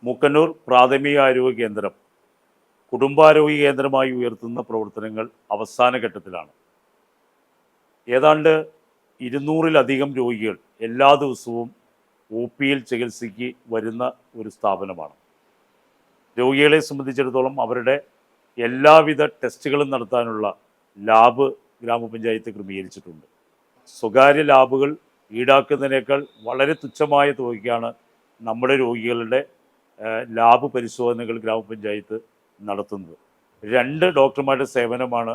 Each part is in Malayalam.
മൂക്കന്നൂർ പ്രാഥമിക ആരോഗ്യ കേന്ദ്രം കുടുംബാരോഗ്യ കേന്ദ്രമായി ഉയർത്തുന്ന പ്രവർത്തനങ്ങൾ അവസാന ഘട്ടത്തിലാണ്. ഏതാണ്ട് 200-ലധികം രോഗികൾ എല്ലാ ദിവസവും OPയിൽ ചികിത്സയ്ക്ക് വരുന്ന ഒരു സ്ഥാപനമാണ്. രോഗികളെ സംബന്ധിച്ചിടത്തോളം അവരുടെ എല്ലാവിധ ടെസ്റ്റുകളും നടത്താനുള്ള ലാബ് ഗ്രാമപഞ്ചായത്ത് ക്രമീകരിച്ചിട്ടുണ്ട്. സ്വകാര്യ ലാബുകൾ ഈടാക്കുന്നതിനേക്കാൾ വളരെ തുച്ഛമായ തുകയ്ക്കാണ് നമ്മുടെ രോഗികളുടെ ലാബ് പരിശോധനകൾ ഗ്രാമപഞ്ചായത്ത് നടത്തുന്നത്. 2 ഡോക്ടർമാരുടെ സേവനമാണ്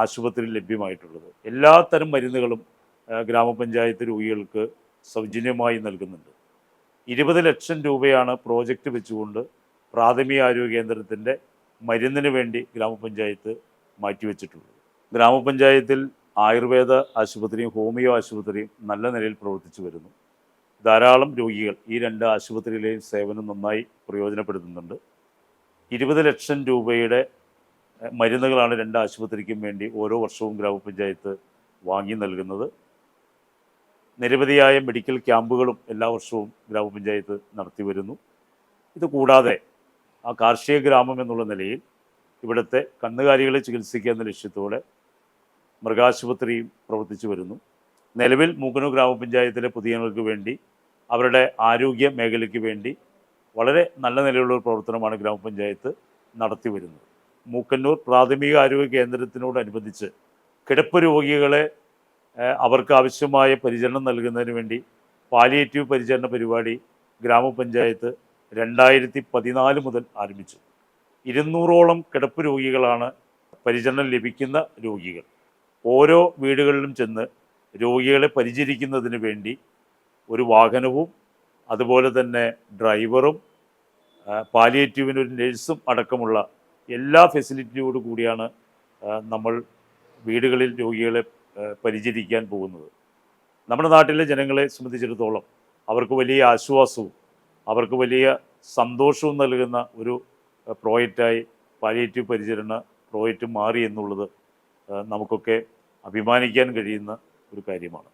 ആശുപത്രിയിൽ ലഭ്യമായിട്ടുള്ളത്. എല്ലാ തരം മരുന്നുകളും ഗ്രാമപഞ്ചായത്ത് രോഗികൾക്ക് സൗജന്യമായി നൽകുന്നുണ്ട്. 20 ലക്ഷം രൂപയാണ് പ്രോജക്റ്റ് വെച്ചുകൊണ്ട് പ്രാഥമിക ആരോഗ്യ കേന്ദ്രത്തിൻ്റെ മരുന്നിന് വേണ്ടി ഗ്രാമപഞ്ചായത്ത് മാറ്റിവെച്ചിട്ടുള്ളത്. ഗ്രാമപഞ്ചായത്തിൽ ആയുർവേദ ആശുപത്രിയും ഹോമിയോ ആശുപത്രിയും നല്ല നിലയിൽ പ്രവർത്തിച്ചു വരുന്നു. ധാരാളം രോഗികൾ ഈ 2 ആശുപത്രിയിലെയും സേവനം നന്നായി പ്രയോജനപ്പെടുത്തുന്നുണ്ട്. 20 ലക്ഷം രൂപയുടെ മരുന്നുകളാണ് 2 ആശുപത്രിക്കും വേണ്ടി ഓരോ വർഷവും ഗ്രാമപഞ്ചായത്ത് വാങ്ങി നൽകുന്നത്. നിരവധിയായ മെഡിക്കൽ ക്യാമ്പുകളും എല്ലാ വർഷവും ഗ്രാമപഞ്ചായത്ത് നടത്തി വരുന്നു. ഇത് കൂടാതെ ആ കാർഷിക ഗ്രാമം എന്നുള്ള നിലയിൽ ഇവിടുത്തെ കന്നുകാലികളെ ചികിത്സിക്കുക എന്ന ലക്ഷ്യത്തോടെ മൃഗാശുപത്രിയും പ്രവർത്തിച്ചു വരുന്നു. നിലവിൽ മൂക്കന്നൂർ ഗ്രാമപഞ്ചായത്തിലെ പൊതുജനങ്ങൾക്ക് വേണ്ടി അവരുടെ ആരോഗ്യ മേഖലയ്ക്ക് വേണ്ടി വളരെ നല്ല നിലയിലുള്ള ഒരു പ്രവർത്തനമാണ് ഗ്രാമപഞ്ചായത്ത് നടത്തി വരുന്നത്. മൂക്കന്നൂർ പ്രാഥമിക ആരോഗ്യ കേന്ദ്രത്തിനോടനുബന്ധിച്ച് കിടപ്പ് രോഗികളെ അവർക്ക് ആവശ്യമായ പരിചരണം നൽകുന്നതിന് വേണ്ടി പാലിയേറ്റീവ് പരിചരണ പരിപാടി ഗ്രാമപഞ്ചായത്ത് 2014 മുതൽ ആരംഭിച്ചു. 200ഓളം കിടപ്പ് രോഗികളാണ് പരിചരണം ലഭിക്കുന്ന രോഗികൾ. ഓരോ വീടുകളിലും ചെന്ന് രോഗികളെ പരിചരിക്കുന്നതിന് വേണ്ടി ഒരു വാഹനവും അതുപോലെ തന്നെ ഡ്രൈവറും പാലിയേറ്റീവിനൊരു നഴ്സും അടക്കമുള്ള എല്ലാ ഫെസിലിറ്റിയോടു കൂടിയാണ് നമ്മൾ വീടുകളിൽ രോഗികളെ പരിചരിക്കാൻ പോകുന്നത്. നമ്മുടെ നാട്ടിലെ ജനങ്ങളെ സംബന്ധിച്ചിടത്തോളം അവർക്ക് വലിയ ആശ്വാസവും അവർക്ക് വലിയ സന്തോഷവും നൽകുന്ന ഒരു പ്രോജക്റ്റായി പാലിയേറ്റീവ് പരിചരണ പ്രോജക്റ്റ് മാറി എന്നുള്ളത് നമുക്കൊക്കെ അഭിമാനിക്കാൻ കഴിയുന്ന ഒരു കാര്യമാണ്.